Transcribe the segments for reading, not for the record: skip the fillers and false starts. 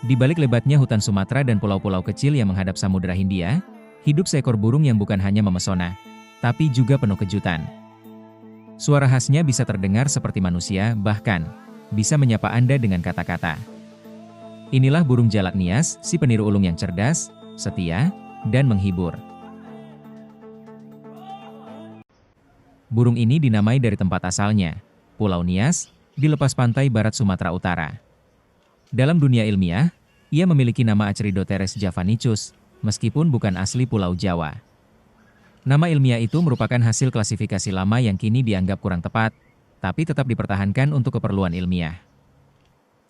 Di balik lebatnya hutan Sumatera dan pulau-pulau kecil yang menghadap Samudra Hindia, hidup seekor burung yang bukan hanya memesona, tapi juga penuh kejutan. Suara khasnya bisa terdengar seperti manusia, bahkan bisa menyapa Anda dengan kata-kata. Inilah burung jalak nias, si peniru ulung yang cerdas, setia, dan menghibur. Burung ini dinamai dari tempat asalnya, Pulau Nias, di lepas pantai barat Sumatera Utara. Dalam dunia ilmiah, ia memiliki nama Acridoteres javanicus, meskipun bukan asli Pulau Jawa. Nama ilmiah itu merupakan hasil klasifikasi lama yang kini dianggap kurang tepat, tapi tetap dipertahankan untuk keperluan ilmiah.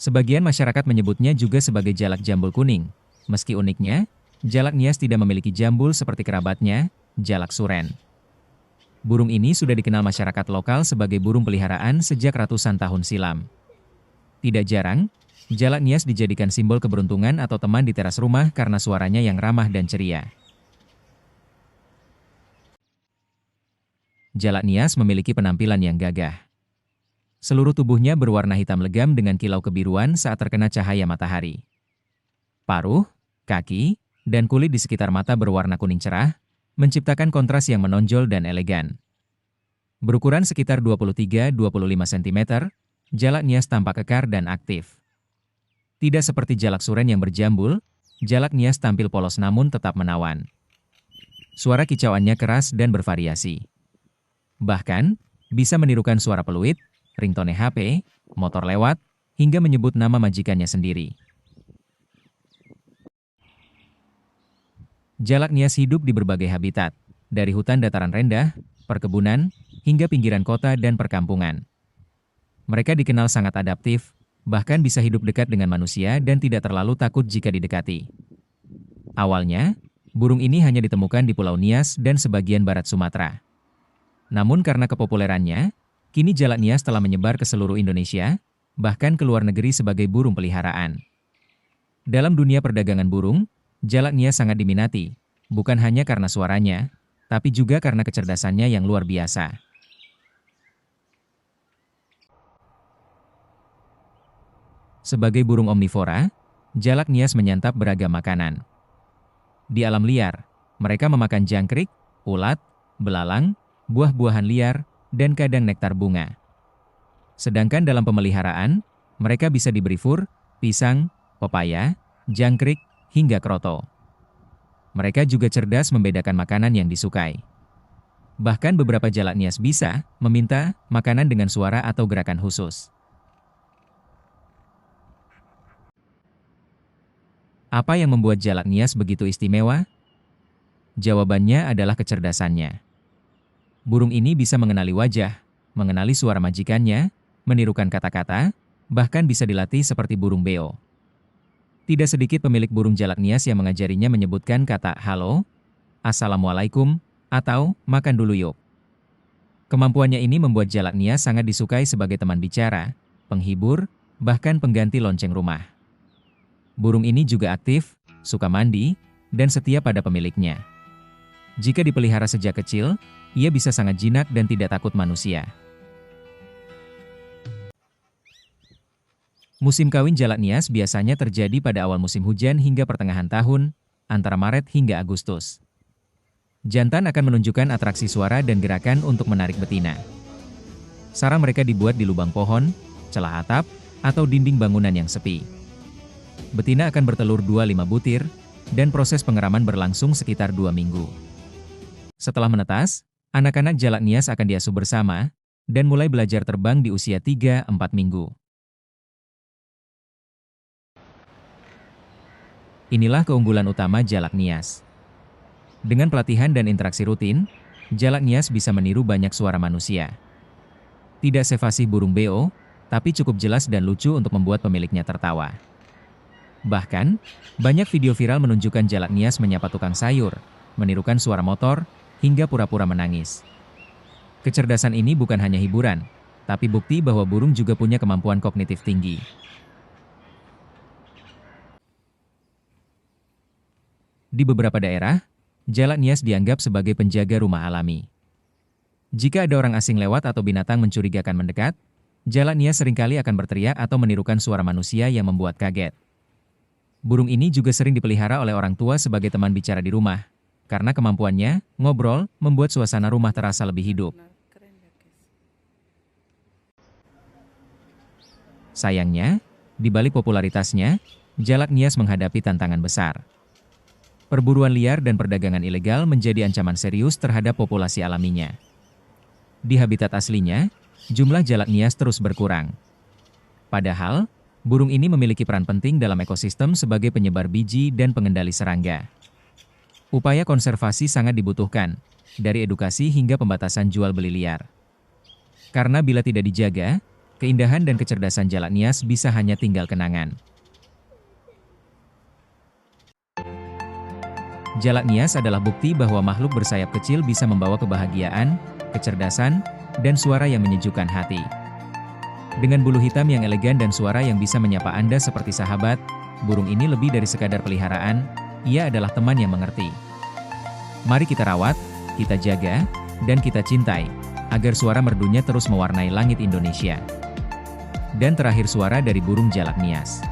Sebagian masyarakat menyebutnya juga sebagai jalak jambul kuning. Meski uniknya, jalak nias tidak memiliki jambul seperti kerabatnya, jalak suren. Burung ini sudah dikenal masyarakat lokal sebagai burung peliharaan sejak ratusan tahun silam. Tidak jarang, jalak nias dijadikan simbol keberuntungan atau teman di teras rumah karena suaranya yang ramah dan ceria. Jalak nias memiliki penampilan yang gagah. Seluruh tubuhnya berwarna hitam legam dengan kilau kebiruan saat terkena cahaya matahari. Paruh, kaki, dan kulit di sekitar mata berwarna kuning cerah, menciptakan kontras yang menonjol dan elegan. Berukuran sekitar 23-25 cm, jalak nias tampak kekar dan aktif. Tidak seperti jalak suren yang berjambul, jalak nias tampil polos namun tetap menawan. Suara kicauannya keras dan bervariasi. Bahkan, bisa menirukan suara peluit, ringtone HP, motor lewat, hingga menyebut nama majikannya sendiri. Jalak nias hidup di berbagai habitat, dari hutan dataran rendah, perkebunan, hingga pinggiran kota dan perkampungan. Mereka dikenal sangat adaptif, bahkan bisa hidup dekat dengan manusia dan tidak terlalu takut jika didekati. Awalnya, burung ini hanya ditemukan di Pulau Nias dan sebagian barat Sumatera. Namun karena kepopulerannya, kini jalak nias telah menyebar ke seluruh Indonesia, bahkan ke luar negeri sebagai burung peliharaan. Dalam dunia perdagangan burung, jalak nias sangat diminati, bukan hanya karena suaranya, tapi juga karena kecerdasannya yang luar biasa. Sebagai burung omnivora, jalak nias menyantap beragam makanan. Di alam liar, mereka memakan jangkrik, ulat, belalang, buah-buahan liar, dan kadang nektar bunga. Sedangkan dalam pemeliharaan, mereka bisa diberi fur, pisang, pepaya, jangkrik, hingga kroto. Mereka juga cerdas membedakan makanan yang disukai. Bahkan beberapa jalak nias bisa meminta makanan dengan suara atau gerakan khusus. Apa yang membuat jalak nias begitu istimewa? Jawabannya adalah kecerdasannya. Burung ini bisa mengenali wajah, mengenali suara majikannya, menirukan kata-kata, bahkan bisa dilatih seperti burung beo. Tidak sedikit pemilik burung jalak nias yang mengajarinya menyebutkan kata halo, assalamualaikum, atau makan dulu yuk. Kemampuannya ini membuat jalak nias sangat disukai sebagai teman bicara, penghibur, bahkan pengganti lonceng rumah. Burung ini juga aktif, suka mandi, dan setia pada pemiliknya. Jika dipelihara sejak kecil, ia bisa sangat jinak dan tidak takut manusia. Musim kawin jalak nias biasanya terjadi pada awal musim hujan hingga pertengahan tahun, antara Maret hingga Agustus. Jantan akan menunjukkan atraksi suara dan gerakan untuk menarik betina. Sarang mereka dibuat di lubang pohon, celah atap, atau dinding bangunan yang sepi. Betina akan bertelur 2-5 butir, dan proses pengeraman berlangsung sekitar 2 minggu. Setelah menetas, anak-anak jalak nias akan diasuh bersama, dan mulai belajar terbang di usia 3-4 minggu. Inilah keunggulan utama jalak nias. Dengan pelatihan dan interaksi rutin, jalak nias bisa meniru banyak suara manusia. Tidak sefasih burung beo, tapi cukup jelas dan lucu untuk membuat pemiliknya tertawa. Bahkan, banyak video viral menunjukkan jalak nias menyapa tukang sayur, menirukan suara motor, hingga pura-pura menangis. Kecerdasan ini bukan hanya hiburan, tapi bukti bahwa burung juga punya kemampuan kognitif tinggi. Di beberapa daerah, jalak nias dianggap sebagai penjaga rumah alami. Jika ada orang asing lewat atau binatang mencurigakan mendekat, Jalak Nias seringkali akan berteriak atau menirukan suara manusia yang membuat kaget. Burung ini juga sering dipelihara oleh orang tua sebagai teman bicara di rumah, karena kemampuannya ngobrol membuat suasana rumah terasa lebih hidup. Sayangnya, di balik popularitasnya, Jalak Nias menghadapi tantangan besar. Perburuan liar dan perdagangan ilegal menjadi ancaman serius terhadap populasi alaminya. Di habitat aslinya, jumlah Jalak Nias terus berkurang. Padahal, burung ini memiliki peran penting dalam ekosistem sebagai penyebar biji dan pengendali serangga. Upaya konservasi sangat dibutuhkan, dari edukasi hingga pembatasan jual beli liar. Karena bila tidak dijaga, keindahan dan kecerdasan Jalak Nias bisa hanya tinggal kenangan. Jalak Nias adalah bukti bahwa makhluk bersayap kecil bisa membawa kebahagiaan, kecerdasan, dan suara yang menyejukkan hati. Dengan bulu hitam yang elegan dan suara yang bisa menyapa Anda seperti sahabat, burung ini lebih dari sekadar peliharaan, ia adalah teman yang mengerti. Mari kita rawat, kita jaga, dan kita cintai, agar suara merdunya terus mewarnai langit Indonesia. Dan terakhir suara dari burung Jalak Nias.